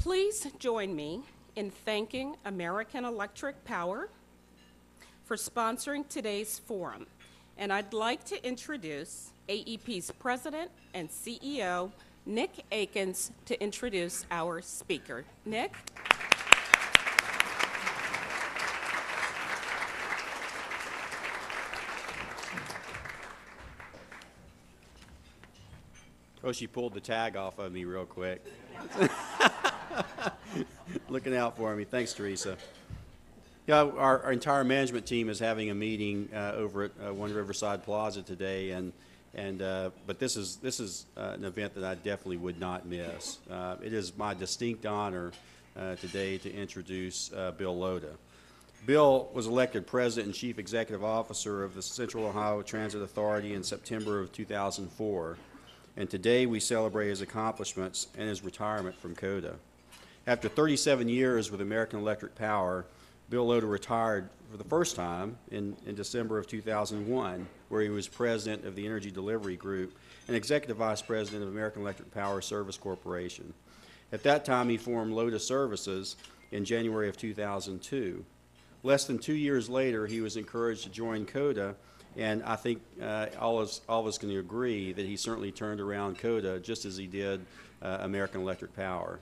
Please join me in thanking American Electric Power for sponsoring today's forum. And I'd like to introduce AEP's President and CEO, Nick Akins, to introduce our speaker. Nick? Oh, she pulled the tag off of me real quick. Looking out for me. Thanks, Teresa. Yeah, our entire management team is having a meeting over at One Riverside Plaza today, but this is an event that I definitely would not miss. It is my distinct honor today to introduce Bill Lhota. Bill was elected President and Chief Executive Officer of the Central Ohio Transit Authority in September of 2004. And today we celebrate his accomplishments and his retirement from COTA. After 37 years with American Electric Power, Bill Lhota retired for the first time in December of 2001, where he was president of the Energy Delivery Group and executive vice president of American Electric Power Service Corporation. At that time, he formed Lhota Services in January of 2002. Less than 2 years later, he was encouraged to join COTA, and I think all of us can agree that he certainly turned around COTA just as he did American Electric Power.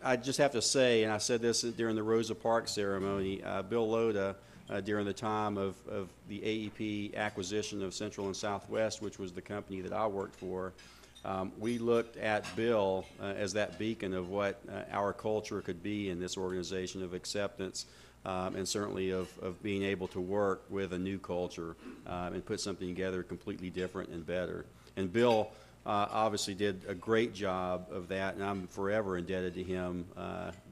I just have to say, and I said this during the Rosa Parks ceremony, Bill Lhota, during the time of the AEP acquisition of Central and Southwest, which was the company that I worked for, we looked at Bill as that beacon of what our culture could be in this organization of acceptance, and certainly of being able to work with a new culture and put something together completely different and better. And Bill obviously did a great job of that, and I'm forever indebted to him,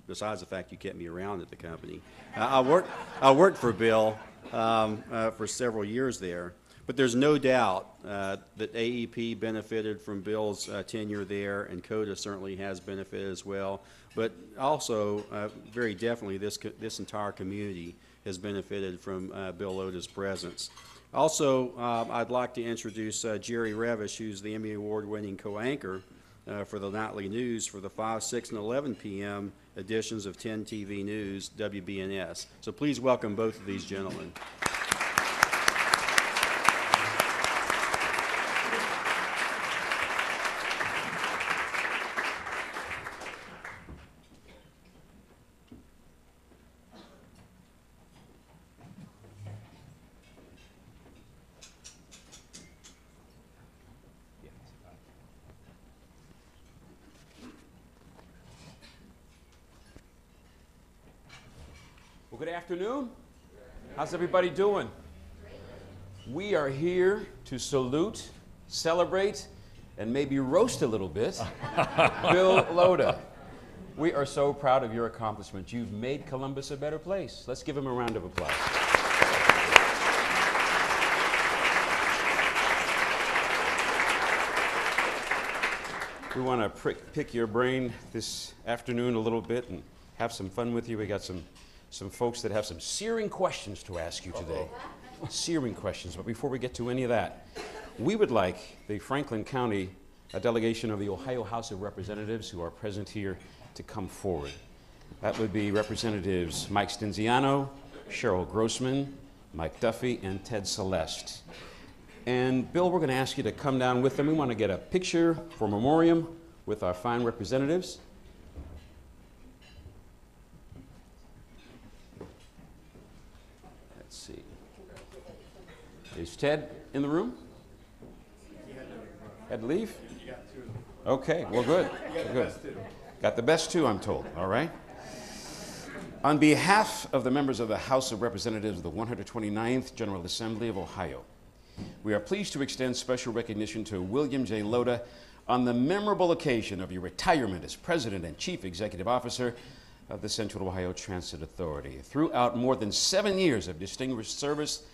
besides the fact you kept me around at the company. I worked for Bill for several years there, but there's no doubt that AEP benefited from Bill's tenure there, and COTA certainly has benefited as well. But also, very definitely, this entire community has benefited from Bill Lhota's presence. Also, I'd like to introduce Jerry Revish, who's the Emmy Award-winning co-anchor for the nightly news for the 5, 6, and 11 p.m. editions of 10 TV News, WBNS. So please welcome both of these gentlemen. Well, good afternoon. How's everybody doing? We are here to salute, celebrate, and maybe roast a little bit Bill Lhota. We are so proud of your accomplishments. You've made Columbus a better place. Let's give him a round of applause. We want to pick your brain this afternoon a little bit and have some fun with you. We got some folks that have some searing questions to ask you today. Searing questions. But before we get to any of that, we would like the Franklin County delegation of the Ohio House of Representatives who are present here to come forward. That would be Representatives Mike Stinziano, Cheryl Grossman, Mike Duffy, and Ted Celeste. And Bill, we're going to ask you to come down with them. We want to get a picture for memoriam with our fine representatives. Let's see. Is Ted in the room? Had to leave? Okay, well, good. Good. Got the best two, I'm told. All right. On behalf of the members of the House of Representatives of the 129th General Assembly of Ohio, we are pleased to extend special recognition to William J. Lhota on the memorable occasion of your retirement as President and Chief Executive Officer of the Central Ohio Transit Authority. Throughout more than 7 years of distinguished service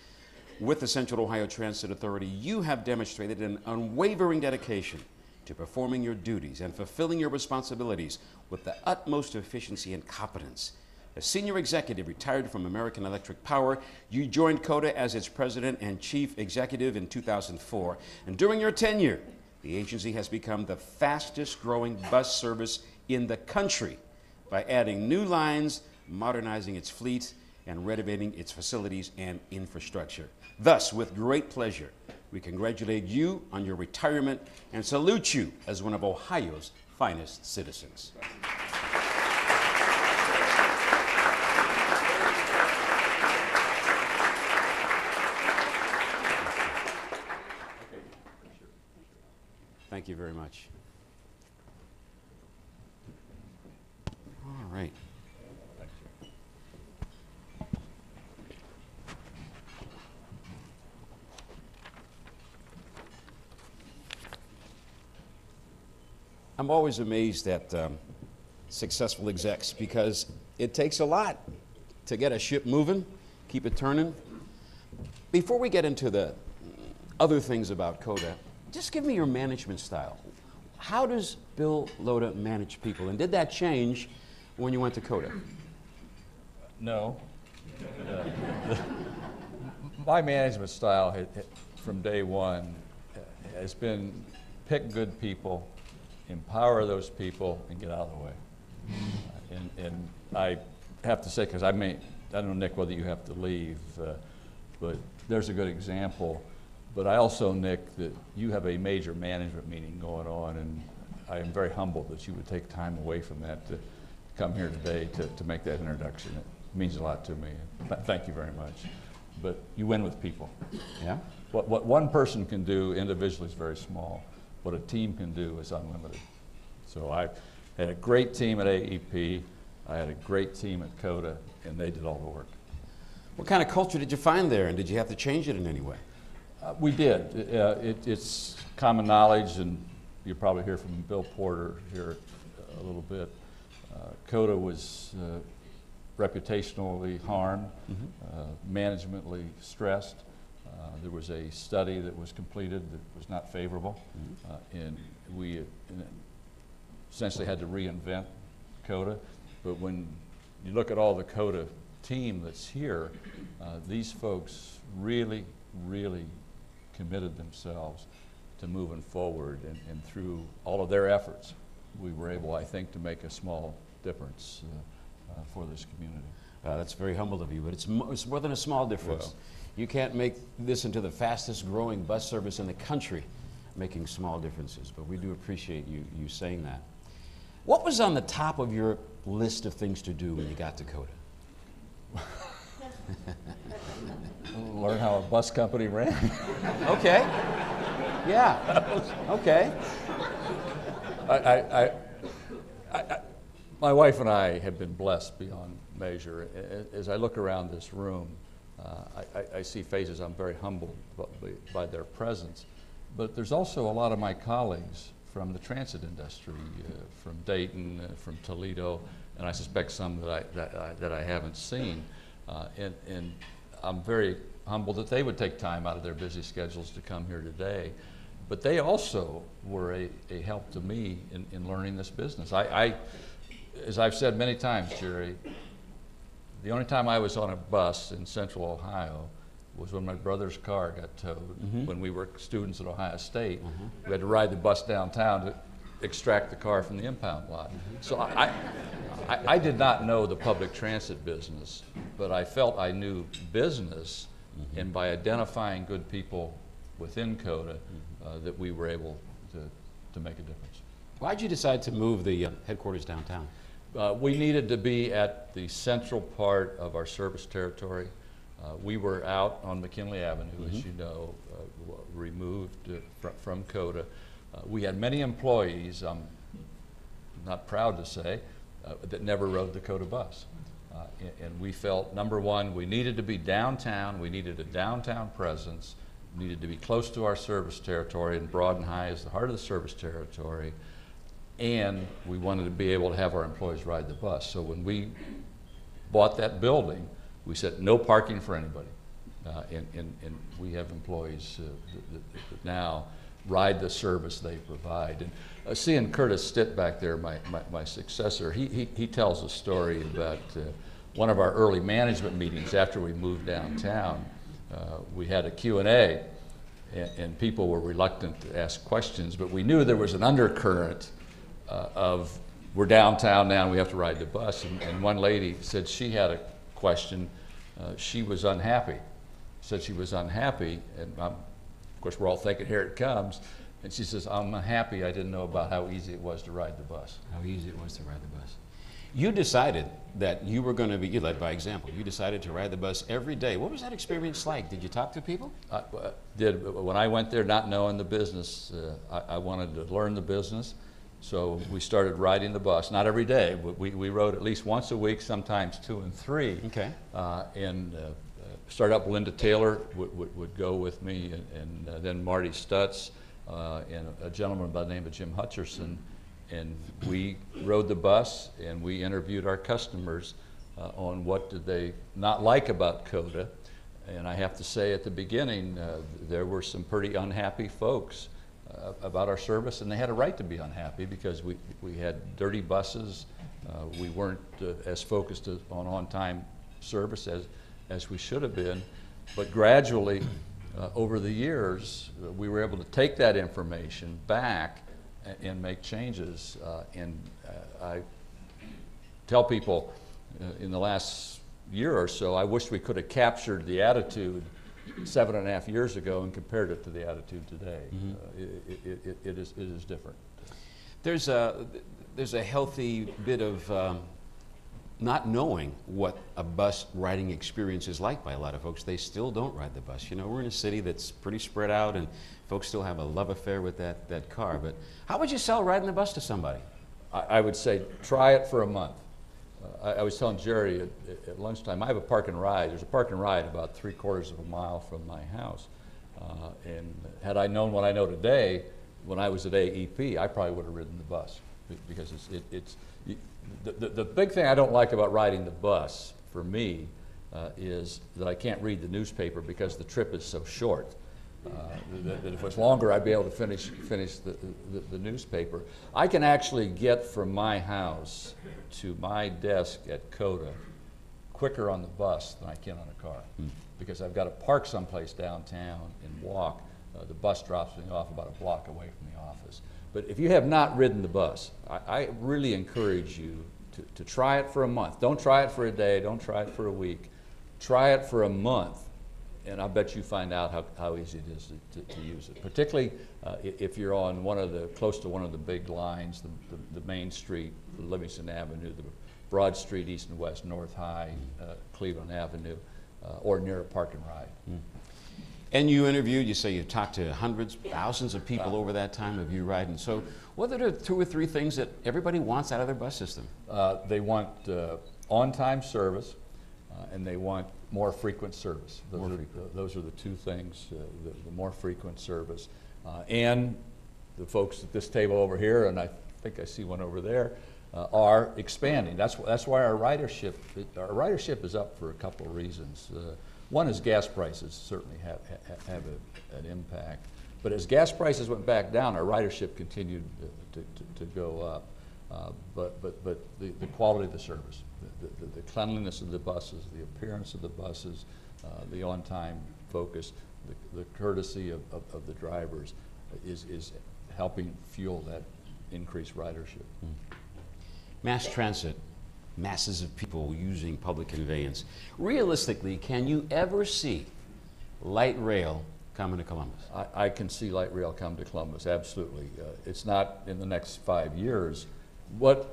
with the Central Ohio Transit Authority, you have demonstrated an unwavering dedication to performing your duties and fulfilling your responsibilities with the utmost efficiency and competence. As senior executive retired from American Electric Power, you joined COTA as its president and chief executive in 2004. And during your tenure, the agency has become the fastest growing bus service in the country by adding new lines, modernizing its fleet, and renovating its facilities and infrastructure. Thus, with great pleasure, we congratulate you on your retirement and salute you as one of Ohio's finest citizens. Thank you very much. All right. I'm always amazed at successful execs because it takes a lot to get a ship moving, keep it turning. Before we get into the other things about COTA, just give me your management style. How does Bill Lhota manage people? And did that change when you went to COTA? No. My management style from day one has been pick good people, empower those people, and get out of the way. And I have to say, because I don't know, Nick, whether you have to leave, but there's a good example. But I also, Nick, that you have a major management meeting going on, and I am very humbled that you would take time away from that to come here today to make that introduction. It means a lot to me. Thank you very much. But you win with people. Yeah? What one person can do individually is very small. What a team can do is unlimited. So I had a great team at AEP. I had a great team at COTA, and they did all the work. What kind of culture did you find there, and did you have to change it in any way? We did. It's common knowledge, and you'll probably hear from Bill Porter here a little bit. COTA was reputationally harmed, managementally stressed. There was a study that was completed that was not favorable, and we essentially had to reinvent COTA. But when you look at all the COTA team that's here, these folks really, really committed themselves to moving forward, and through all of their efforts, we were able, I think, to make a small difference for this community. That's very humble of you, but it's more than a small difference. Well, you can't make this into the fastest growing bus service in the country, making small differences, but we do appreciate you saying that. What was on the top of your list of things to do when you got to COTA? Learn how a bus company ran. Okay. Yeah. Okay. My wife and I have been blessed beyond measure. As I look around this room, I see faces I'm very humbled by their presence. But there's also a lot of my colleagues from the transit industry, from Dayton, from Toledo, and I suspect some that I haven't seen. And I'm very humbled that they would take time out of their busy schedules to come here today. But they also were a help to me in learning this business. As I've said many times, Jerry, the only time I was on a bus in Central Ohio was when my brother's car got towed when we were students at Ohio State. We had to ride the bus downtown to extract the car from the impound lot. So I did not know the public transit business, but I felt I knew business, and by identifying good people within COTA, that we were able to make a difference. Why'd you decide to move the headquarters downtown? We needed to be at the central part of our service territory. We were out on McKinley Avenue, as you know, removed from COTA. We had many employees, I'm not proud to say, that never rode the COTA bus. And we felt, number one, we needed to be downtown, we needed a downtown presence, needed to be close to our service territory, and Broad and High is the heart of the service territory, and we wanted to be able to have our employees ride the bus. So when we bought that building, we said no parking for anybody. And we have employees that now ride the service they provide. And seeing Curtis Stitt back there, my successor, he tells a story about one of our early management meetings after we moved downtown. We had a Q&A, and people were reluctant to ask questions, but we knew there was an undercurrent of we're downtown now and we have to ride the bus. And one lady said she had a question. She was unhappy. Said she was unhappy, and of course we're all thinking, here it comes. And she says, I'm happy I didn't know about how easy it was to ride the bus. How easy it was to ride the bus. You decided that you were going to be, you led by example, you decided to ride the bus every day. What was that experience like? Did you talk to people? I did. When I went there not knowing the business, I wanted to learn the business. So we started riding the bus, not every day. We rode at least once a week, sometimes 2 and 3. Okay. Started up, Linda Taylor would go with me, and then Marty Stutz, and a gentleman by the name of Jim Hutcherson. And we rode the bus and we interviewed our customers on what did they not like about COTA. And I have to say at the beginning, there were some pretty unhappy folks about our service, and they had a right to be unhappy because we had dirty buses. We weren't as focused on time service as we should have been. But gradually, over the years, we were able to take that information back and make changes. I tell people in the last year or so, I wish we could have captured the attitude 7.5 years ago and compared it to the attitude today. Mm-hmm. It is different. There's a healthy bit of not knowing what a bus riding experience is like by a lot of folks. They still don't ride the bus. You know, we're in a city that's pretty spread out and folks still have a love affair with that car. But how would you sell riding the bus to somebody? I would say try it for a month. I was telling Jerry at lunchtime, I have a park and ride. There's a park and ride about 3/4 of a mile from my house. And had I known what I know today, when I was at AEP, I probably would have ridden the bus because the big thing I don't like about riding the bus for me is that I can't read the newspaper because the trip is so short. That if it was longer, I'd be able to finish the newspaper. I can actually get from my house to my desk at COTA quicker on the bus than I can on a car because I've got to park someplace downtown and walk. The bus drops me off about a block away from the office. But if you have not ridden the bus, I really encourage you to try it for a month. Don't try it for a day, don't try it for a week. Try it for a month, and I bet you find out how easy it is to use it. Particularly if you're on close to one of the big lines, the Main Street, Livingston Avenue, the Broad Street, East and West, North High, Cleveland Avenue, or near a park and ride. Mm. And you interviewed, you say you talked to hundreds, thousands of people over that time of you riding. So what are the 2 or 3 things that everybody wants out of their bus system? They want on-time service, and they want more frequent service. Those are the 2 things, the more frequent service. And the folks at this table over here, and I think I see one over there, are expanding. That's why our ridership is up for a couple of reasons. One is gas prices certainly have an impact. But as gas prices went back down, our ridership continued to go up. But the quality of the service, the cleanliness of the buses, the appearance of the buses, the on-time focus, the courtesy of the drivers is helping fuel that increased ridership. Mass transit. Masses of people using public conveyance. Realistically, can you ever see light rail coming to Columbus? I can see light rail come to Columbus, absolutely. It's not in the next 5 years. What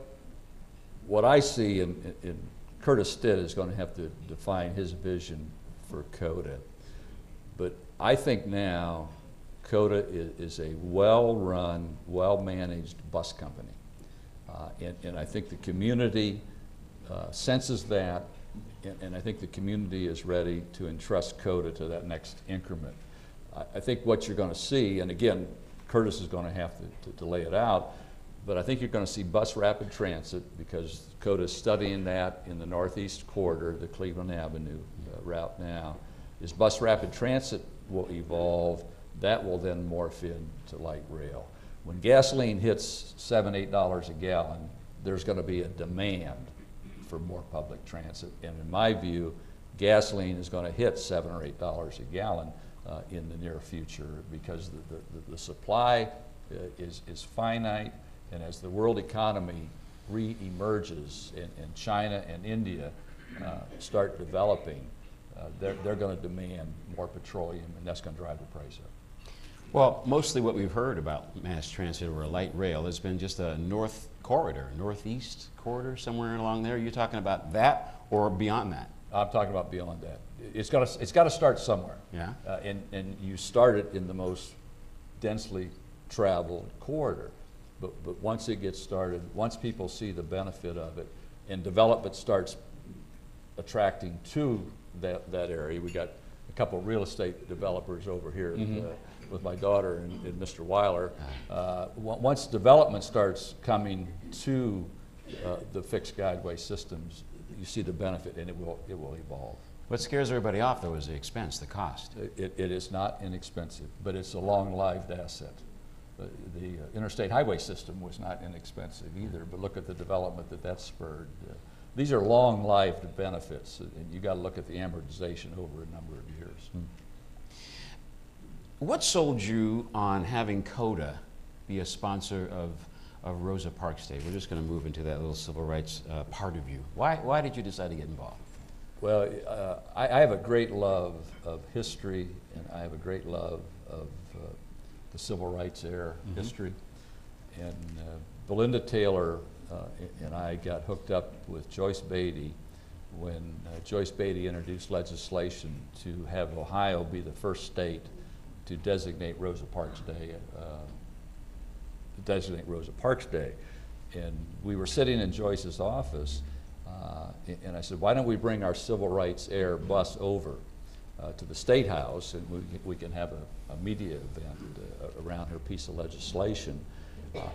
I see, in Curtis Stitt is going to have to define his vision for COTA. But I think now COTA is a well-run, well-managed bus company. And I think the community senses that, and I think the community is ready to entrust COTA to that next increment. I think what you're going to see, and again, Curtis is going to have to lay it out, but I think you're going to see bus rapid transit because COTA is studying that in the northeast corridor, the Cleveland Avenue route now. As bus rapid transit will evolve, that will then morph into light rail. When gasoline hits $7, $8 a gallon, there's going to be a demand for more public transit. And in my view, gasoline is going to hit $7 or $8 a gallon in the near future because the supply is finite, and as the world economy re-emerges and China and India start developing, they're going to demand more petroleum, and that's going to drive the price up. Well, mostly what we've heard about mass transit or light rail has been just a north corridor, northeast corridor, somewhere along there. Are you talking about that or beyond that? I'm talking about beyond that. It's got to start somewhere. Yeah. And you start it in the most densely traveled corridor. But once it gets started, once people see the benefit of it, and development starts attracting to that area, we got a couple of real estate developers over here with my daughter and Mr. Weiler. Once development starts coming to the fixed guideway systems, you see the benefit, and it will evolve. What scares everybody off, though, is the expense, the cost. It is not inexpensive, but it's a long-lived asset. The interstate highway system was not inexpensive either, but look at the development that spurred. These are long-lived benefits, and you got to look at the amortization over a number of years. What sold you on having COTA be a sponsor of Rosa Parks Day? We're just going to move into that little civil rights part of you. Why did you decide to get involved? Well, I have a great love of history, and I have a great love of the civil rights era history. And Belinda Taylor and I got hooked up with Joyce Beatty when Joyce Beatty introduced legislation to have Ohio be the first state to designate Rosa Parks Day. And we were sitting in Joyce's office, and I said, why don't we bring our Civil Rights Air bus over to the State House, and we can have a media event around her piece of legislation.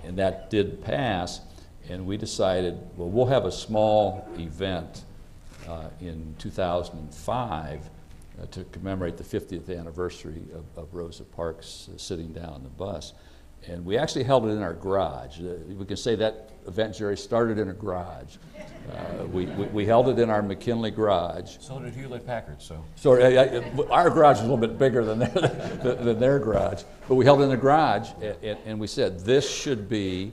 And that did pass, and we decided, well, we'll have a small event in 2005 to commemorate the 50th anniversary of Rosa Parks sitting down the bus. And we actually held it in our garage. We can say that event, Jerry, started in a garage. We held it in our McKinley garage. So did Hewlett-Packard, so. So our garage is a little bit bigger than their garage. But we held it in the garage, and we said, this should be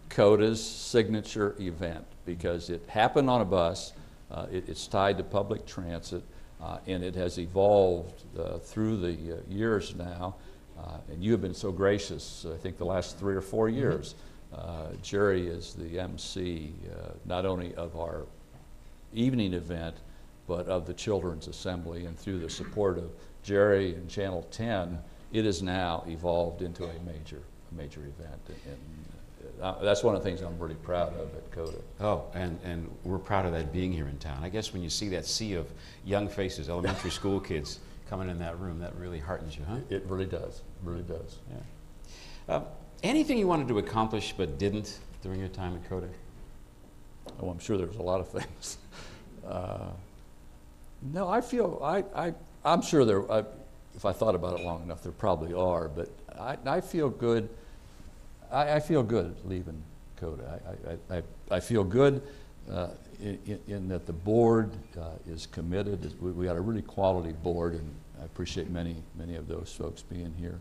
COTA's signature event, because it happened on a bus. It's tied to public transit, and it has evolved through the years now. And you have been so gracious, I think the last 3 or 4 years. Jerry is the MC, not only of our evening event, but of the Children's Assembly, and through the support of Jerry and Channel 10, it has now evolved into a major event. And that's one of the things I'm really proud of at COTA. Oh, and we're proud of that being here in town. I guess when you see that sea of young faces, elementary school kids, coming in that room, that really heartens you, huh? It really does, really does. Yeah. Anything you wanted to accomplish but didn't during your time at COTA? Oh, I'm sure there's a lot of things. No, I feel, I'm sure there, if I thought about it long enough, there probably are, but I feel good. I feel good leaving COTA. I feel good in that the board is committed. We got a really quality board, and I appreciate many of those folks being here.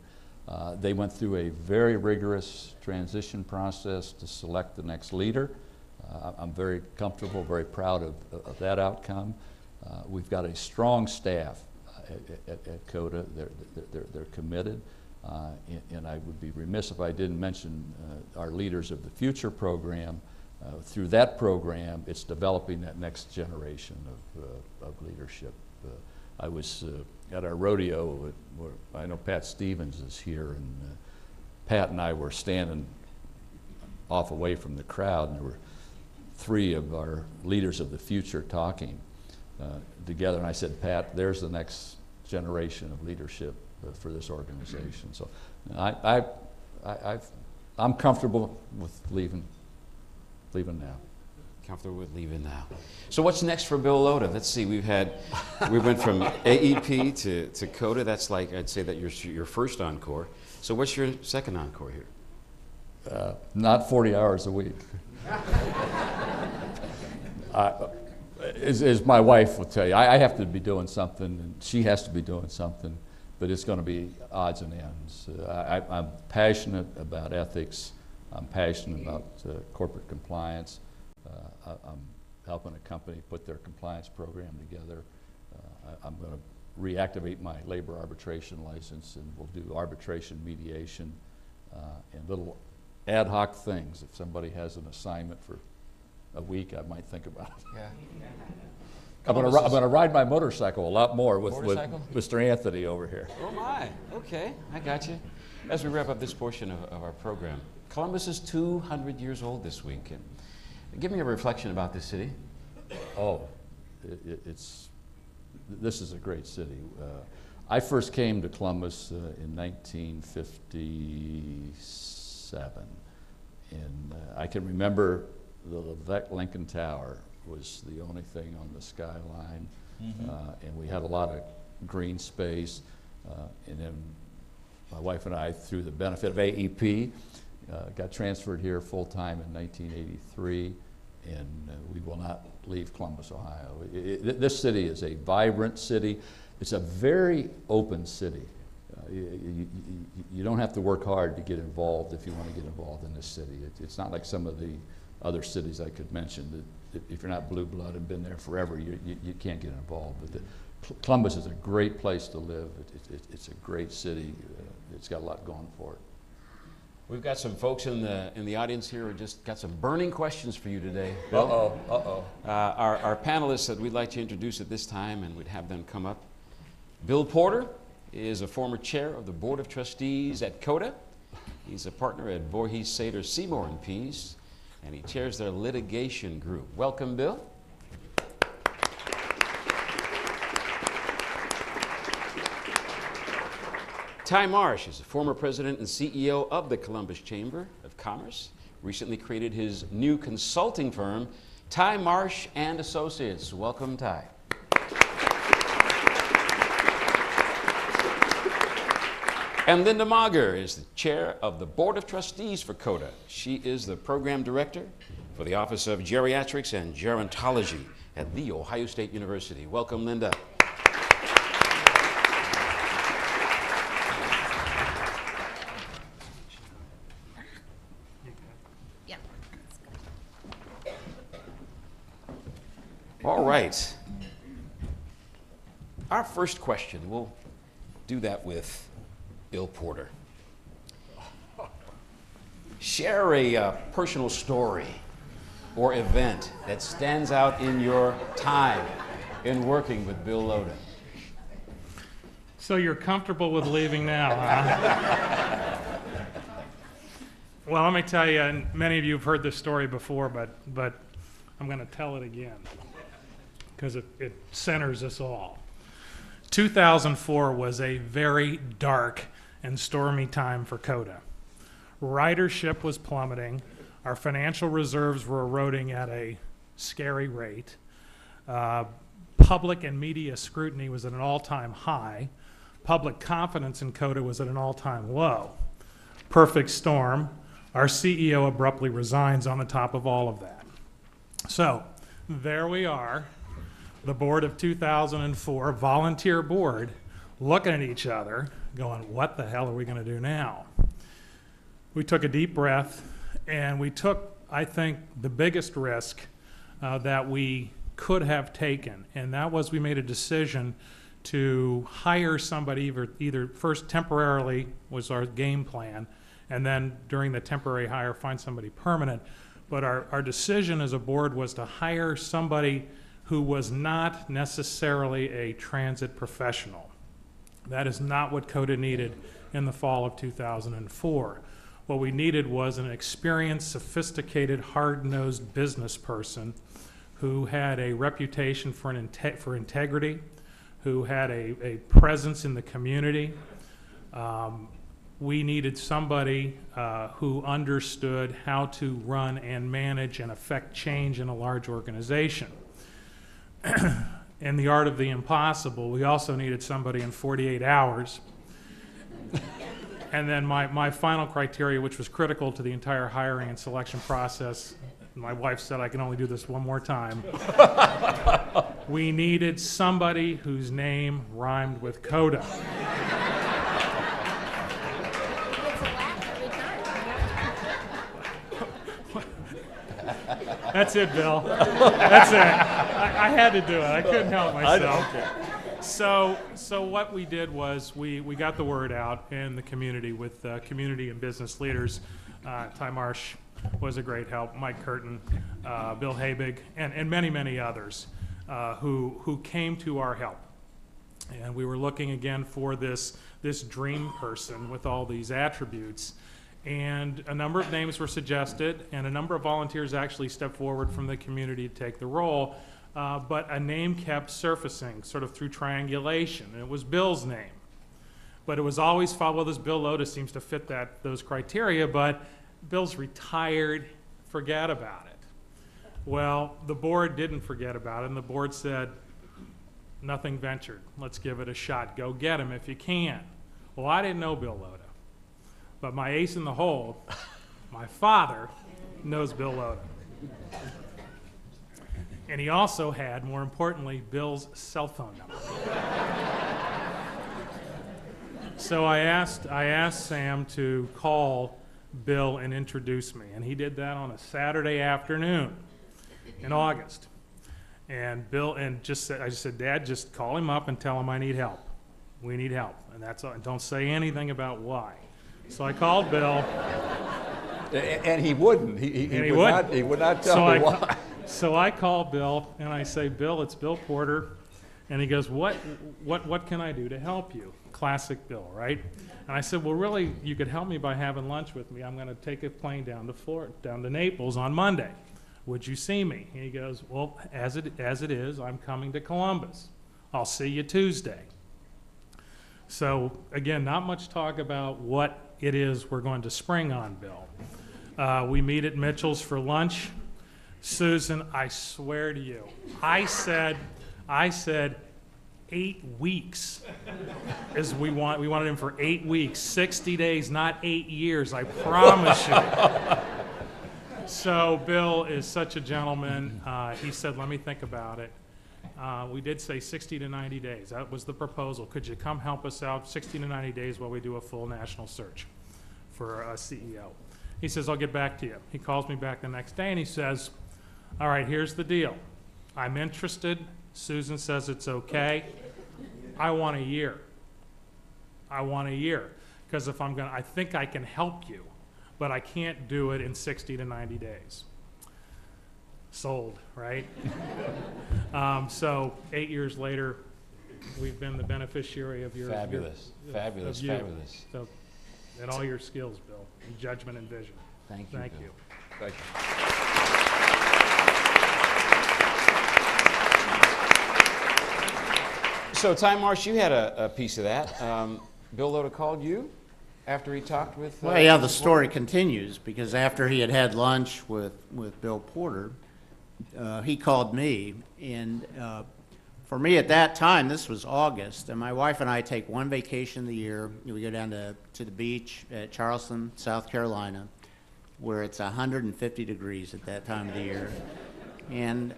They went through a very rigorous transition process to select the next leader. I'm very comfortable, very proud of that outcome. We've got a strong staff at COTA. They're committed. And I would be remiss if I didn't mention our Leaders of the Future program. Through that program, it's developing that next generation of leadership. I was at our rodeo, where I know Pat Stevens is here, and Pat and I were standing off away from the crowd, and there were 3 of our Leaders of the Future talking together, and I said, Pat, there's the next generation of leadership for this organization. So I'm comfortable with leaving now. Comfortable with leaving now. So what's next for Bill Lhota? Let's see, we went from AEP to COTA. That's like, I'd say that your first encore. So what's your second encore here? Not 40 hours a week. As my wife will tell you, I have to be doing something, and she has to be doing something, but it's going to be odds and ends. I'm passionate about ethics. I'm passionate about corporate compliance. I'm helping a company put their compliance program together. I'm going to reactivate my labor arbitration license, and we'll do arbitration mediation and little ad hoc things. If somebody has an assignment for a week, I might think about it. Yeah. I'm going to ride my motorcycle a lot more with Motorcycle? Mr. Anthony over here. Oh my, okay, I got you. As we wrap up this portion of our program, Columbus is 200 years old this week. And give me a reflection about this city. Oh, this is a great city. I first came to Columbus in 1957, and I can remember the Levesque Lincoln Tower was the only thing on the skyline, and we had a lot of green space, and then my wife and I, through the benefit of AEP, got transferred here full-time in 1983, and we will not leave Columbus, Ohio. This city is a vibrant city. It's a very open city. You don't have to work hard to get involved if you want to get involved in this city. It's not like some of the other cities I could mention that if you're not blue blood and been there forever, you can't get involved. But Columbus is a great place to live. It's a great city. It's got a lot going for it. We've got some folks in the audience here who just got some burning questions for you today, Bill. Our panelists that we'd like to introduce at this time, and we'd have them come up. Bill Porter is a former chair of the Board of Trustees at COTA. He's a partner at Voorhees, Sater, Seymour & Pease, and he chairs their litigation group. Welcome, Bill. Ty Marsh is a former president and CEO of the Columbus Chamber of Commerce. Recently created his new consulting firm, Ty Marsh and Associates. Welcome, Ty. And Linda Mager is the chair of the Board of Trustees for COTA. She is the program director for the Office of Geriatrics and Gerontology at The Ohio State University. Welcome, Linda. All right. Our first question, we'll do that with Bill Porter. Share a personal story or event that stands out in your time in working with Bill Lhota. So you're comfortable with leaving now, huh? Well, let me tell you, and many of you have heard this story before, but I'm going to tell it again because it centers us all. 2004 was a very dark and stormy time for COTA. Ridership was plummeting. Our financial reserves were eroding at a scary rate. Public and media scrutiny was at an all-time high. Public confidence in COTA was at an all-time low. Perfect storm. Our CEO abruptly resigns on the top of all of that. So there we are, the board of 2004, volunteer board, looking at each other, going, what the hell are we going to do now? We took a deep breath, and we took, I think, the biggest risk that we could have taken, and that was we made a decision to hire somebody, either first temporarily was our game plan, and then during the temporary hire, find somebody permanent. But our decision as a board was to hire somebody who was not necessarily a transit professional. That is not what COTA needed in the fall of 2004. What we needed was an experienced, sophisticated, hard-nosed business person who had a reputation for integrity, who had a presence in the community. We needed somebody who understood how to run and manage and affect change in a large organization. In the art of the impossible, we also needed somebody in 48 hours. And then my final criteria, which was critical to the entire hiring and selection process, my wife said I can only do this one more time. We needed somebody whose name rhymed with COTA. That's it, Bill. That's it. I had to do it. I couldn't help myself. So what we did was we got the word out in the community with community and business leaders. Ty Marsh was a great help. Mike Curtin, Bill Habig, and many, many others who came to our help. And we were looking again for this dream person with all these attributes. And a number of names were suggested, and a number of volunteers actually stepped forward from the community to take the role. But a name kept surfacing sort of through triangulation, and it was Bill's name. But it was always thought, well, this Bill Lhota seems to fit those criteria, but Bill's retired, forget about it. Well, the board didn't forget about it, and the board said, nothing ventured. Let's give it a shot. Go get him if you can. Well, I didn't know Bill Lhota, but my ace in the hole, my father, knows Bill Lhota. And he also had, more importantly, Bill's cell phone number. So I asked Sam to call Bill and introduce me, and he did that on a Saturday afternoon in August. And Bill I just said, Dad, just call him up and tell him I need help. We need help, and that's all. And don't say anything about why. So I called Bill. And he wouldn't. He would not tell me why. So I call Bill and I say, Bill, it's Bill Porter. And he goes, what can I do to help you? Classic Bill, right? And I said, well, really, you could help me by having lunch with me. I'm going to take a plane down to Naples on Monday. Would you see me? And he goes, well, as it is, I'm coming to Columbus. I'll see you Tuesday. So again, not much talk about what it is we're going to spring on Bill. We meet at Mitchell's for lunch. Susan, I swear to you, I said 8 weeks is we wanted him for 8 weeks, 60 days, not 8 years, I promise you. So Bill is such a gentleman. He said, let me think about it. We did say 60 to 90 days. That was the proposal. Could you come help us out 60 to 90 days while we do a full national search for a CEO? He says, I'll get back to you. He calls me back the next day and he says, all right, here's the deal. I'm interested. Susan says it's okay. I want a year. I want a year. Because if I think I can help you, but I can't do it in 60 to 90 days. Sold, right? So 8 years later, we've been the beneficiary of your Fabulous. So, and all your skills, Bill, and judgment and vision. Thank you. Thank Bill. you. Thank you. So, Ty Marsh, you had a piece of that. Bill Lhota called you after he talked with... Well, yeah, the story continues, because after he had lunch with Bill Porter, he called me, and for me at that time, this was August, and my wife and I take one vacation a year. We go down to the beach at Charleston, South Carolina, where it's 150 degrees at that time of the year. And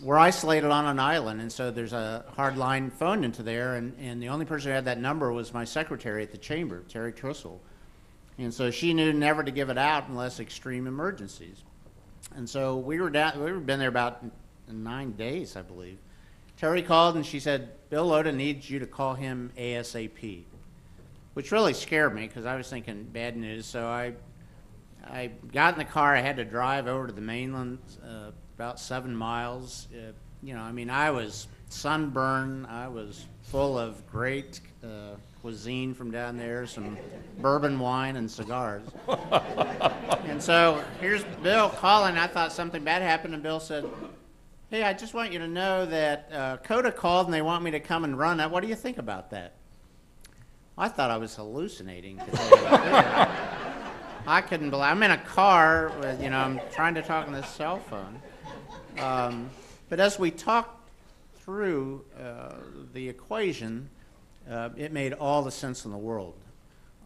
we're isolated on an island, and so there's a hard line phone into there, and the only person who had that number was my secretary at the chamber, Terry Trussell. And so she knew never to give it out unless extreme emergencies. And so we'd been there about 9 days, I believe. Terry called and she said, Bill Lhota needs you to call him ASAP, which really scared me because I was thinking bad news. So I got in the car. I had to drive over to the mainland, about 7 miles. I was sunburned. I was full of great cuisine from down there, some bourbon wine and cigars. And so here's Bill calling. I thought something bad happened, and Bill said, hey, I just want you to know that COTA called and they want me to come and run it. What do you think about that? I thought I was hallucinating. I couldn't believe I'm in a car with, I'm trying to talk on this cell phone. But as we talked through the equation, it made all the sense in the world.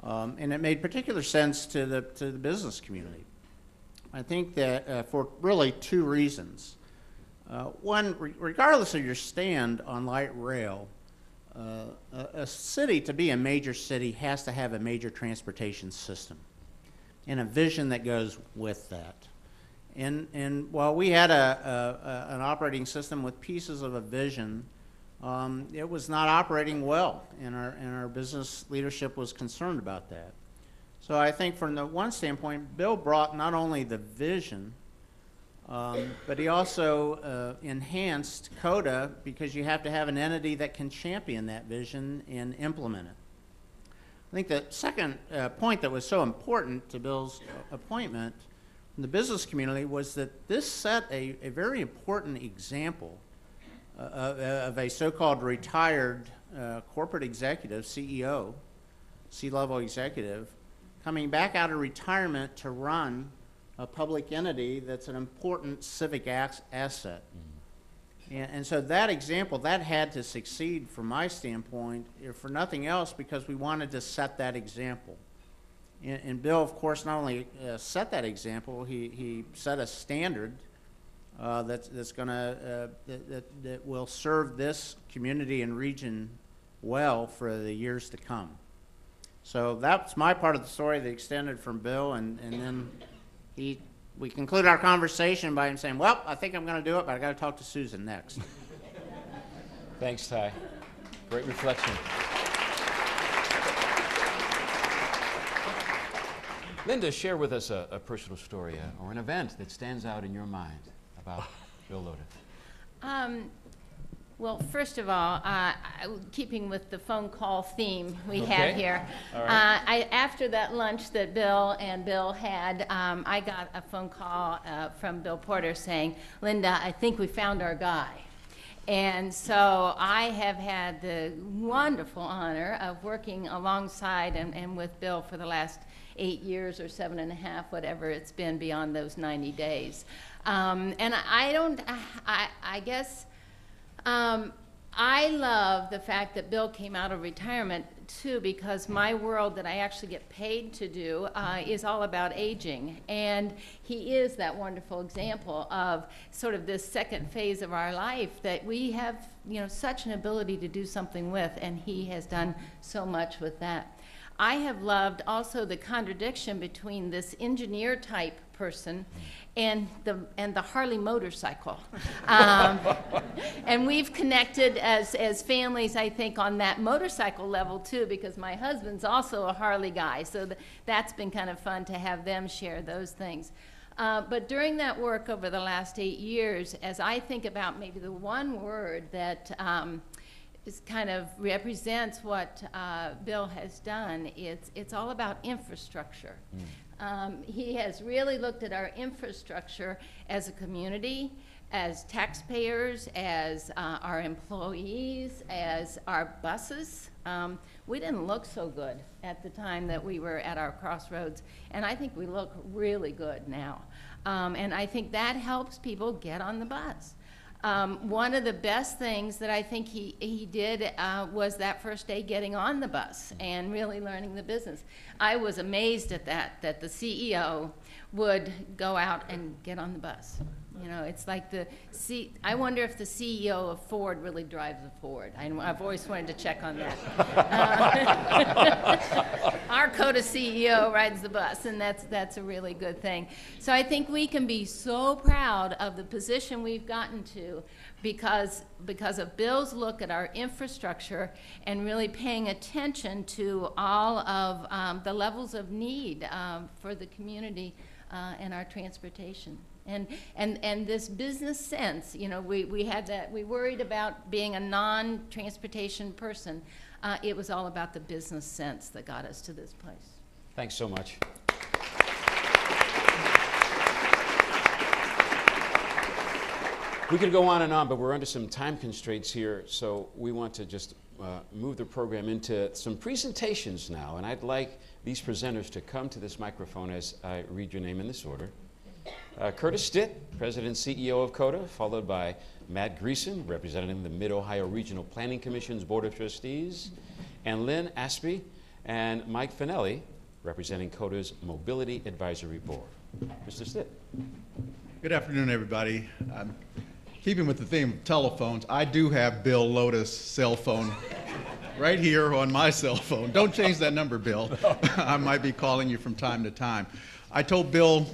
And it made particular sense to the business community. I think that for really 2 reasons. One, regardless of your stand on light rail, a city, to be a major city, has to have a major transportation system and a vision that goes with that. And while we had an operating system with pieces of a vision, it was not operating well, and our business leadership was concerned about that. So I think from the one standpoint, Bill brought not only the vision, but he also enhanced COTA, because you have to have an entity that can champion that vision and implement it. I think the second point that was so important to Bill's appointment in the business community was that this set a very important example of a so-called retired corporate executive, CEO, C-level executive, coming back out of retirement to run a public entity that's an important civic asset. And so that example, that had to succeed from my standpoint, if for nothing else, because we wanted to set that example. And Bill, of course, not only set that example, he set a standard that's going to that will serve this community and region well for the years to come. So that's my part of the story that extended from Bill, and then we conclude our conversation by him saying, well, I think I'm going to do it, but I got to talk to Susan next. Thanks, Ty. Great reflection. Linda, share with us a personal story or an event that stands out in your mind about Bill Lhota. Well, first of all, keeping with the phone call theme we have here, all right. After that lunch that Bill and Bill had, I got a phone call from Bill Porter saying, Linda, I think we found our guy. And so I have had the wonderful honor of working alongside and with Bill for the last 8 years or 7.5, whatever it's been beyond those 90 days. And I guess I love the fact that Bill came out of retirement too, because my world that I actually get paid to do is all about aging, and he is that wonderful example of sort of this second phase of our life that we have, such an ability to do something with, and he has done so much with that. I have loved also the contradiction between this engineer type person and the Harley motorcycle. And we've connected as families, I think, on that motorcycle level too, because my husband's also a Harley guy, so that's been kind of fun to have them share those things. But during that work over the last 8 years, as I think about maybe the one word that kind of represents what Bill has done, it's all about infrastructure. He has really looked at our infrastructure as a community, as taxpayers, as our employees, as our buses. We didn't look so good at the time that we were at our crossroads, and I think we look really good now. And I think that helps people get on the bus. One of the best things that I think he did was that first day getting on the bus and really learning the business. I was amazed at that the CEO would go out and get on the bus. It's like I wonder if the CEO of Ford really drives a Ford. I've always wanted to check on that. Our COTA CEO rides the bus, and that's a really good thing. So I think we can be so proud of the position we've gotten to because of Bill's look at our infrastructure and really paying attention to all of the levels of need for the community and our transportation. And this business sense, we had that, we worried about being a non-transportation person. It was all about the business sense that got us to this place. Thanks so much. We could go on and on, but we're under some time constraints here, so we want to just move the program into some presentations now. And I'd like these presenters to come to this microphone as I read your name in this order. Curtis Stitt, President and CEO of COTA, followed by Matt Greeson, representing the Mid-Ohio Regional Planning Commission's Board of Trustees, and Lynn Aspey and Mike Finelli, representing COTA's Mobility Advisory Board. Mr. Stitt. Good afternoon, everybody. Keeping with the theme of telephones, I do have Bill Lhota's cell phone right here on my cell phone. Don't change that number, Bill. I might be calling you from time to time. I told Bill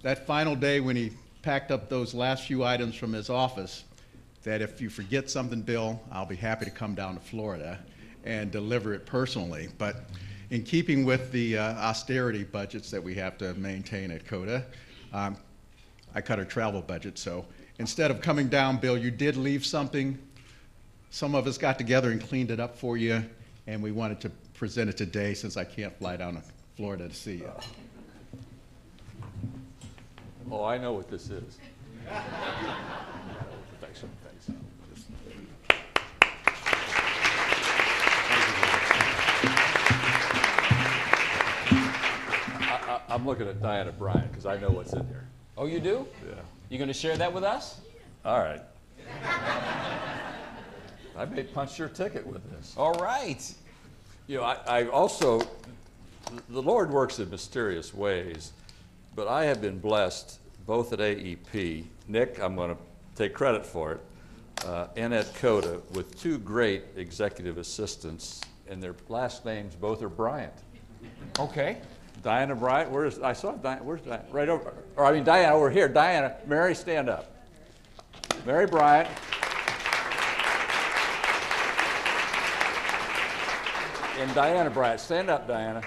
that final day when he packed up those last few items from his office, that if you forget something, Bill, I'll be happy to come down to Florida and deliver it personally. But in keeping with the austerity budgets that we have to maintain at COTA, I cut our travel budget. So instead of coming down, Bill, you did leave something. Some of us got together and cleaned it up for you, and we wanted to present it today since I can't fly down to Florida to see you. Oh, I know what this is. Thanks. I'm looking at Diana Bryant because I know what's in here. Oh, you do? Yeah. You going to share that with us? All right. I may punch your ticket with this. All right. You know, I also, the Lord works in mysterious ways, but I have been blessed both at AEP, Nick, I'm going to take credit for it, and at COTA with two great executive assistants, and their last names both are Bryant. Okay. Diana Bryant, I saw Diana, where's Diana? Right over, or I mean Diana over here. Diana, Mary, stand up. Mary Bryant. And Diana Bryant, stand up, Diana.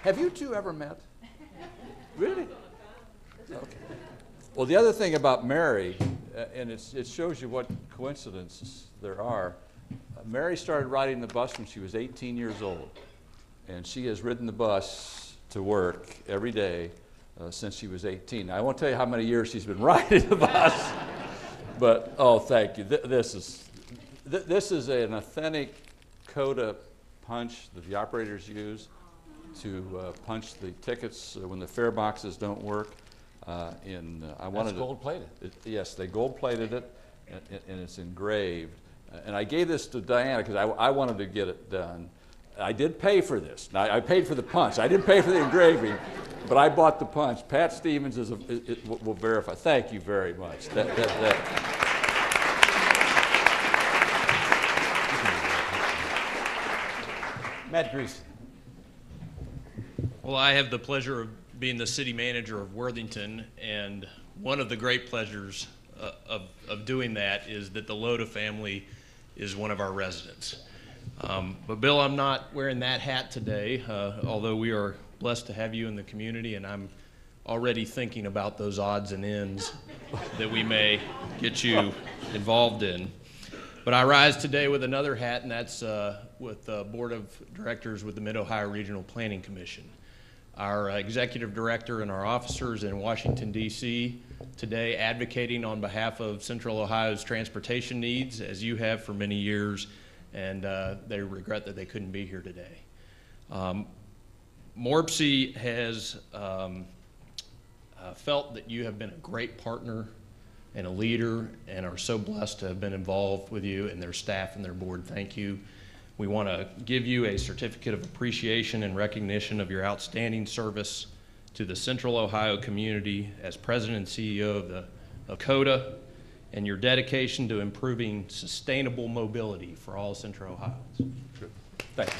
Have you two ever met? Really? Okay. Well, the other thing about Mary, and it shows you what coincidences there are, Mary started riding the bus when she was 18 years old, and she has ridden the bus to work every day since she was 18. Now, I won't tell you how many years she's been riding the bus, but oh, thank you. This is an authentic COTA punch that the operators use to punch the tickets when the fare boxes don't work. I wanted That's gold-plated. Yes, they gold-plated it, and it's engraved. And I gave this to Diana because I wanted to get it done. I did pay for this. Now, I paid for the punch. I didn't pay for the engraving, but I bought the punch. Pat Stevens will verify. Thank you very much. Matt Greeson. Well, I have the pleasure of being the city manager of Worthington, and one of the great pleasures of doing that is that the Lhota family is one of our residents. But Bill, I'm not wearing that hat today, although we are blessed to have you in the community, and I'm already thinking about those odds and ends that we may get you involved in. But I rise today with another hat, and that's with the Board of Directors with the Mid-Ohio Regional Planning Commission. Our executive director and our officers in Washington, D.C. today advocating on behalf of Central Ohio's transportation needs, as you have for many years, and they regret that they couldn't be here today. MORPC has felt that you have been a great partner and a leader, and are so blessed to have been involved with you and their staff and their board. Thank you. We want to give you a certificate of appreciation and recognition of your outstanding service to the Central Ohio community as President and CEO of COTA, and your dedication to improving sustainable mobility for all Central Ohioans. Good. Thank you.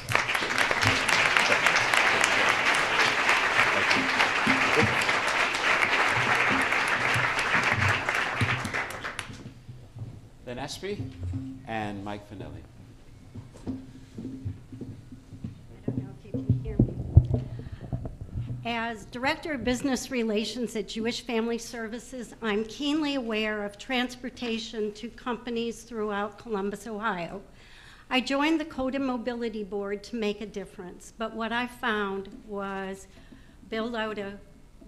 Then Espy and Mike Finelli. I don't know if you can hear me. As Director of Business Relations at Jewish Family Services, I'm keenly aware of transportation to companies throughout Columbus, Ohio. I joined the COTA Mobility Board to make a difference, but what I found was Bill Lhota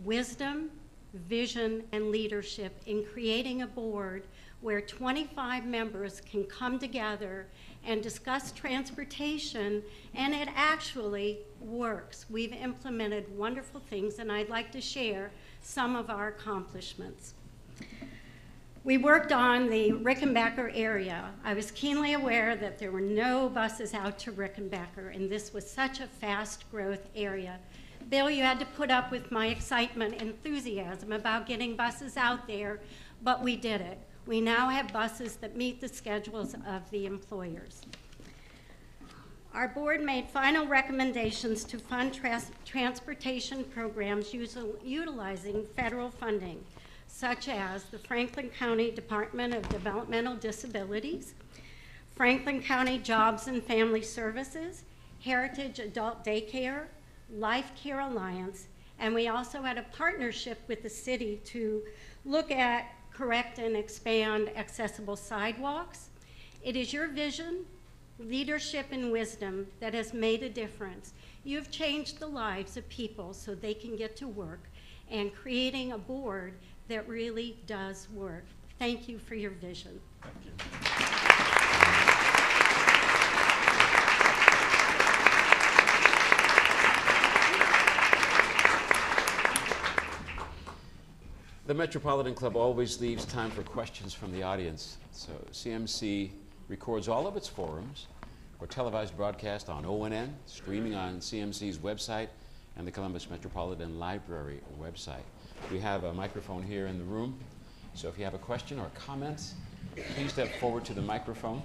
wisdom, vision, and leadership in creating a board where 25 members can come together and discuss transportation, and it actually works. We've implemented wonderful things, and I'd like to share some of our accomplishments. We worked on the Rickenbacker area. I was keenly aware that there were no buses out to Rickenbacker, and this was such a fast growth area. Bill, you had to put up with my excitement and enthusiasm about getting buses out there, but we did it. We now have buses that meet the schedules of the employers. Our board made final recommendations to fund transportation programs utilizing federal funding, such as the Franklin County Department of Developmental Disabilities, Franklin County Jobs and Family Services, Heritage Adult Daycare, Life Care Alliance, and we also had a partnership with the city to look at, correct, and expand accessible sidewalks. It is your vision, leadership, and wisdom that has made a difference. You've changed the lives of people so they can get to work, and creating a board that really does work. Thank you for your vision. Thank you. The Metropolitan Club always leaves time for questions from the audience. So CMC records all of its forums for televised broadcast on ONN, streaming on CMC's website and the Columbus Metropolitan Library website. We have a microphone here in the room, so if you have a question or comments, please step forward to the microphone,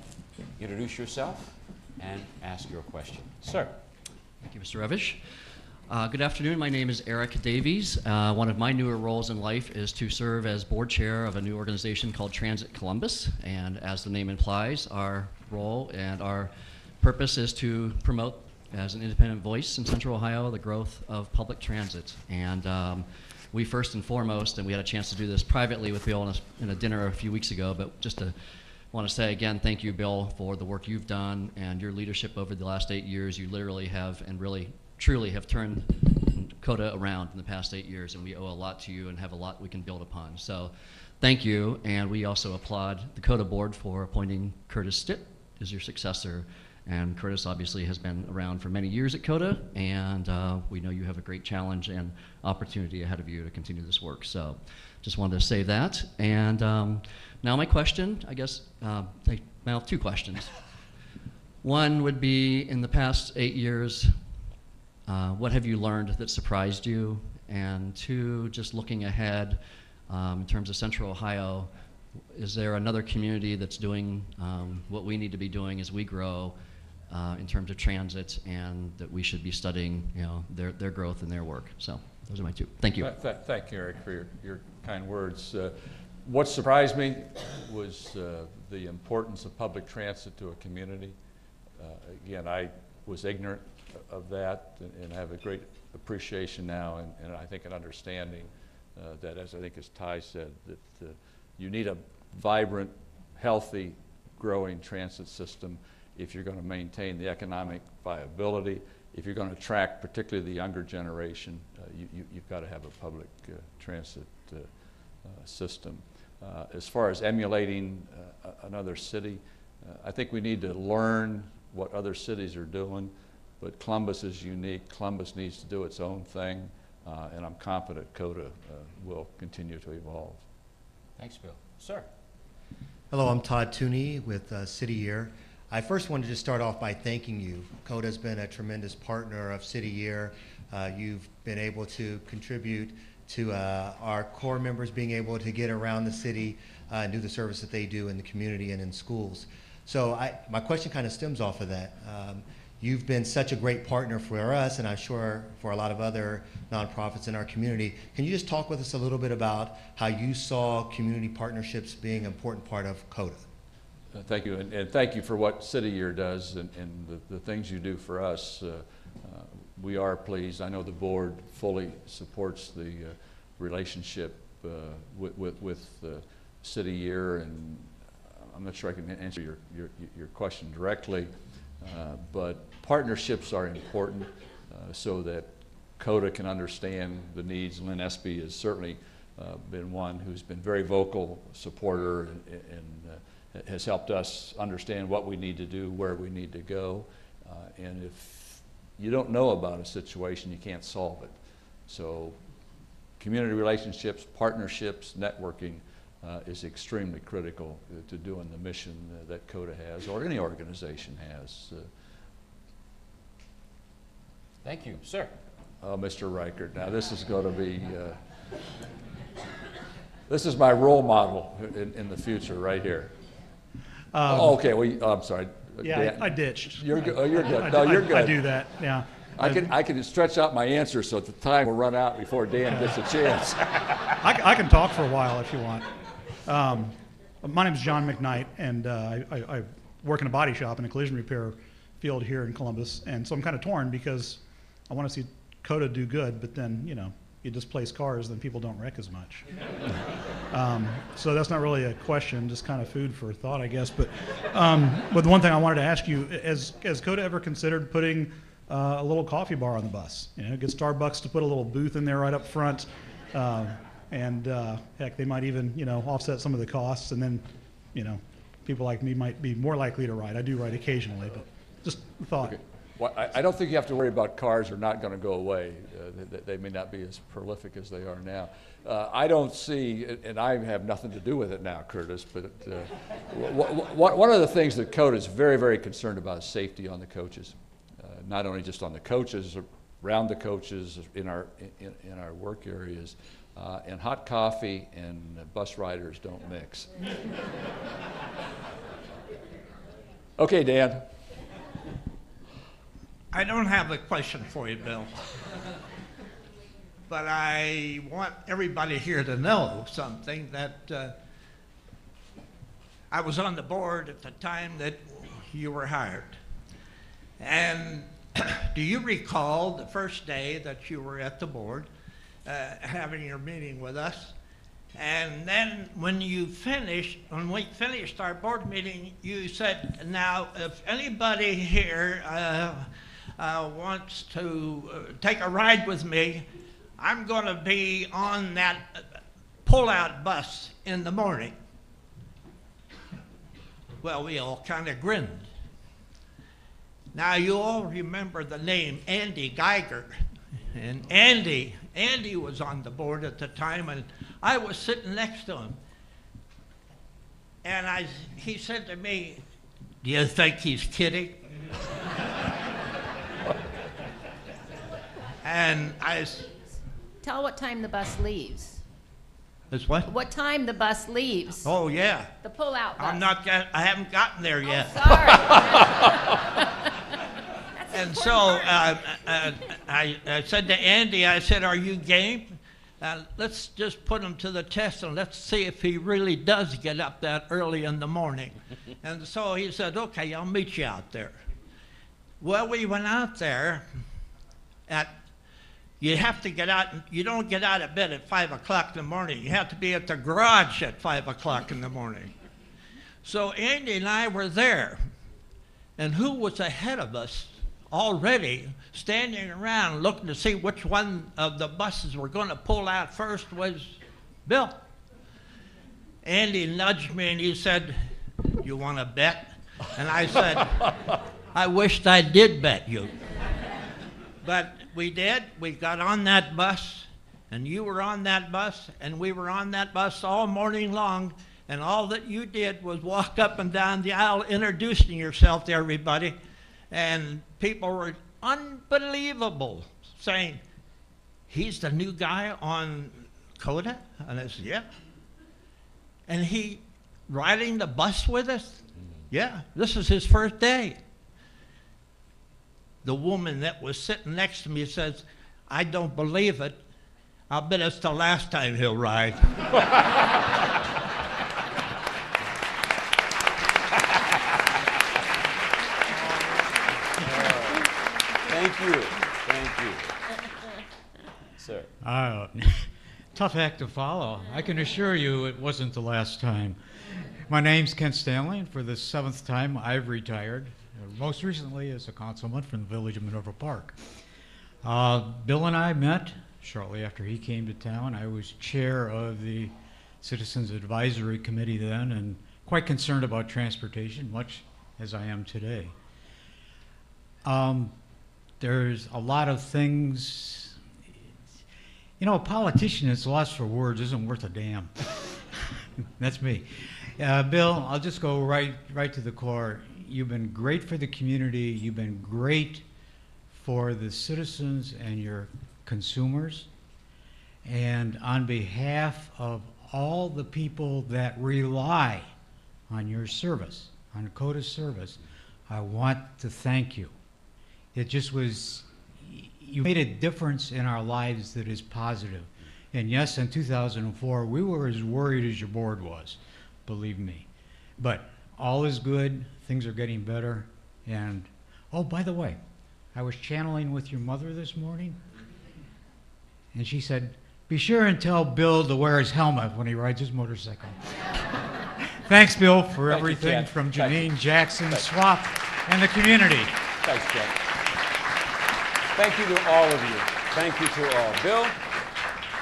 introduce yourself, and ask your question. Sir. Thank you, Mr. Revish. Good afternoon. My name is Eric Davies. One of my newer roles in life is to serve as board chair of a new organization called Transit Columbus. And as the name implies, our role and our purpose is to promote, as an independent voice in Central Ohio, the growth of public transit. And we first and foremost, and we had a chance to do this privately with Bill in a dinner a few weeks ago, but just to want to say again, thank you, Bill, for the work you've done and your leadership over the last 8 years. You literally have, and really truly have turned COTA around in the past 8 years, and we owe a lot to you and have a lot we can build upon. So thank you, and we also applaud the COTA board for appointing Curtis Stitt as your successor. And Curtis obviously has been around for many years at COTA, and we know you have a great challenge and opportunity ahead of you to continue this work. So just wanted to say that. And now my question, I guess, now 2 questions. One would be, in the past 8 years, what have you learned that surprised you? And 2, just looking ahead in terms of Central Ohio, is there another community that's doing what we need to be doing as we grow in terms of transit, and that we should be studying, you know, their growth and their work? So those are my 2. Thank you. Thank you, Eric, for your kind words. What surprised me was the importance of public transit to a community. Again, I was ignorant of that, and have a great appreciation now, and I think an understanding that, as I think as Ty said, that you need a vibrant, healthy, growing transit system if you're going to maintain the economic viability. If you're going to attract particularly the younger generation, you've got to have a public transit system. As far as emulating another city, I think we need to learn what other cities are doing. But Columbus is unique. Columbus needs to do its own thing, and I'm confident COTA will continue to evolve. Thanks, Bill. Sir. Hello, I'm Todd Tooney with City Year. I first wanted to start off by thanking you. COTA has been a tremendous partner of City Year. You've been able to contribute to our core members being able to get around the city and do the service that they do in the community and in schools. So my question kind of stems off of that. You've been such a great partner for us, and I'm sure for a lot of other nonprofits in our community. Can you just talk with us a little bit about how you saw community partnerships being an important part of COTA? Thank you, and thank you for what City Year does and the things you do for us. We are pleased. I know the board fully supports the relationship with City Year, and I'm not sure I can answer your question directly. But partnerships are important so that COTA can understand the needs. Lynn Espy has certainly been one who's been very vocal supporter and has helped us understand what we need to do, where we need to go. And if you don't know about a situation, you can't solve it. So community relationships, partnerships, networking is extremely critical to doing the mission that COTA has, or any organization has. Thank you. Sir. Mr. Reichert, now this is going to be, this is my role model in the future right here. Okay, well, I'm sorry. Yeah, Dan. I ditched. You're good. Oh, you're good. No, you're good. I do that, yeah. I can stretch out my answer so the time will run out before Dan gets a chance. I can talk for a while if you want. My name's John McKnight, and I work in a body shop in a collision repair field here in Columbus, and so I'm kind of torn because I want to see COTA do good, but then, you know, you displace cars, then people don't wreck as much. So that's not really a question, just kind of food for thought, I guess. But the one thing I wanted to ask you, has COTA ever considered putting a little coffee bar on the bus? You know, get Starbucks to put a little booth in there right up front, and heck, they might even, you know, offset some of the costs, and then, you know, people like me might be more likely to ride. I do ride occasionally, but just a thought. Okay. Well, I don't think you have to worry about cars are not going to go away. They may not be as prolific as they are now. I don't see, and I have nothing to do with it now, Curtis, but one of the things that COTA is very, very concerned about is safety on the coaches. Not only just on the coaches, around the coaches, in our work areas. And hot coffee and bus riders don't mix. Okay, Dan. I don't have a question for you, Bill. But I want everybody here to know something, that I was on the board at the time that you were hired. And do you recall the first day that you were at the board, having your meeting with us? And then when we finished our board meeting, you said, now, if anybody here wants to take a ride with me, I'm going to be on that pull-out bus in the morning. Well, we all kind of grinned. Now, you all remember the name Andy Geiger. And Andy was on the board at the time, and I was sitting next to him. And he said to me, "Do you think he's kidding?" And Tell what time the bus leaves. It's what? What time the bus leaves. Oh, yeah. The pull-out bus. I haven't gotten there yet. Oh, sorry. And so I said to Andy, I said, "Are you game? Let's just put him to the test and let's see if he really does get up that early in the morning." And so he said, "Okay, I'll meet you out there." Well, we went out there you have to get out, you don't get out of bed at 5 o'clock in the morning. You have to be at the garage at 5 o'clock in the morning. So Andy and I were there. And who was ahead of us already, standing around looking to see which one of the buses were going to pull out first, was Bill. Andy nudged me and he said, "You want to bet?" And I said, "I wished I did bet you." But we did. We got on that bus, and you were on that bus, and we were on that bus all morning long, and all that you did was walk up and down the aisle introducing yourself to everybody, and people were unbelievable, saying, "He's the new guy on COTA?" And I said, "Yeah." "And he riding the bus with us?" "Yeah, this is his first day." The woman that was sitting next to me says, "I don't believe it. I'll bet it's the last time he'll ride." Thank you. Thank you. Sir. Tough act to follow. I can assure you it wasn't the last time. My name's Ken Stanley, and for the 7th time I've retired, most recently as a councilman from the village of Minerva Park. Bill and I met shortly after he came to town. I was chair of the Citizens Advisory Committee then, and quite concerned about transportation, much as I am today. There's a lot of things, you know, a politician that's lost for words isn't worth a damn. That's me. Bill, I'll just go right to the core. You've been great for the community. You've been great for the citizens and your consumers. And on behalf of all the people that rely on your service, on COTA's service, I want to thank you. It just was, you made a difference in our lives that is positive. And yes, in 2004, we were as worried as your board was, believe me. But all is good, things are getting better, and, oh, by the way, I was channeling with your mother this morning, and she said, be sure and tell Bill to wear his helmet when he rides his motorcycle. Thanks, Bill, for everything from Janine, Jackson, Swap, and the community. Thanks, Ken. Thank you to all of you. Thank you to all. Bill,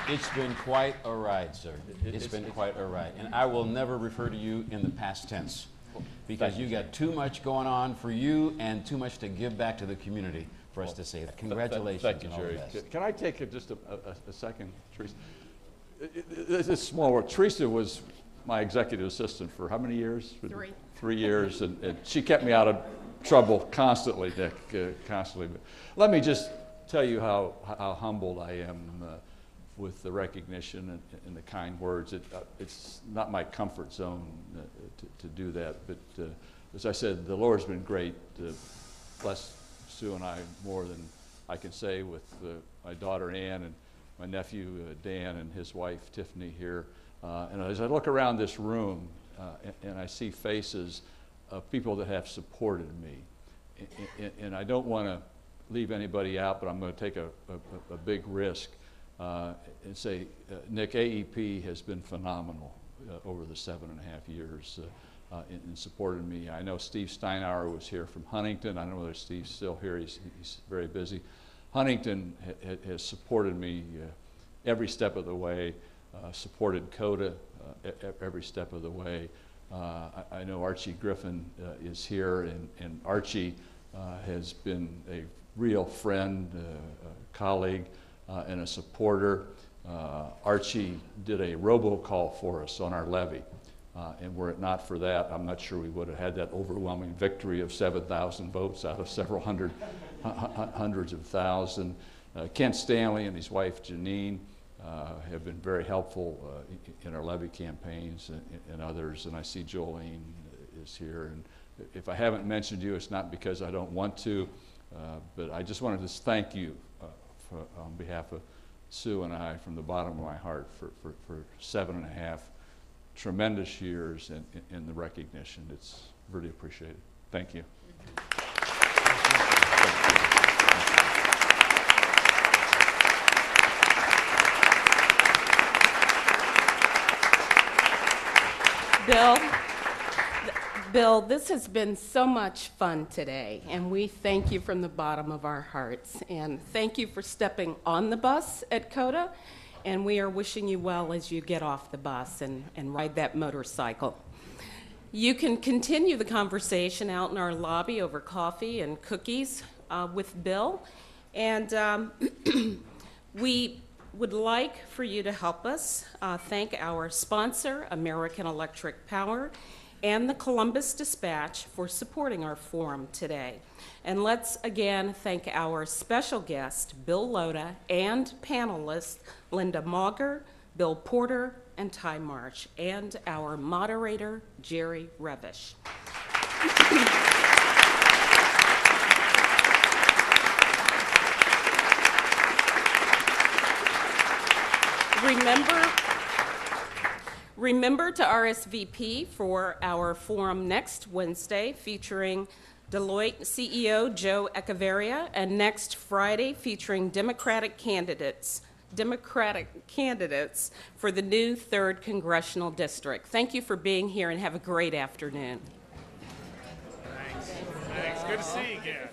it's been quite a ride, sir. It's been quite a ride. And I will never refer to you in the past tense because you got too much going on for you and too much to give back to the community for us to say that. Congratulations. Thank you, Jerry. Can I take just a second, Teresa? It's small world. Teresa was my executive assistant for how many years? 3. 3 years, and she kept me out of trouble constantly, Nick, constantly. But let me just tell you how humbled I am with the recognition and the kind words. It's not my comfort zone to do that, but as I said, the Lord's been great. Bless Sue and I more than I can say with my daughter Ann and my nephew Dan and his wife Tiffany here. And as I look around this room and I see faces of people that have supported me, and I don't want to leave anybody out, but I'm going to take a big risk and say, Nick, AEP has been phenomenal over the 7.5 years in supporting me. I know Steve Steinauer was here from Huntington. I don't know whether Steve's still here. He's very busy. Huntington has supported me every step of the way, supported COTA every step of the way. I know Archie Griffin is here, and Archie has been a real friend, colleague, and a supporter. Archie did a robocall for us on our levy, and were it not for that, I'm not sure we would have had that overwhelming victory of 7,000 votes out of several hundreds of thousand. Kent Stanley and his wife Janine have been very helpful in our levy campaigns and others, and I see Jolene is here. And if I haven't mentioned you, it's not because I don't want to, but I just wanted to thank you on behalf of Sue and I from the bottom of my heart for 7.5 tremendous years in the recognition. It's really appreciated. Thank you. Bill, this has been so much fun today, and we thank you from the bottom of our hearts. And thank you for stepping on the bus at COTA, and we are wishing you well as you get off the bus and ride that motorcycle. You can continue the conversation out in our lobby over coffee and cookies with Bill, and we would like for you to help us thank our sponsor, American Electric Power, and the Columbus Dispatch for supporting our forum today. And let's again thank our special guest, Bill Lhota, and panelists, Linda Mauger, Bill Porter, and Ty Marsh, and our moderator, Jerry Revish. Remember to RSVP for our forum next Wednesday featuring Deloitte CEO Joe Echeverria, and next Friday featuring Democratic candidates for the new 3rd Congressional District. Thank you for being here and have a great afternoon. Thanks. Good to see you again.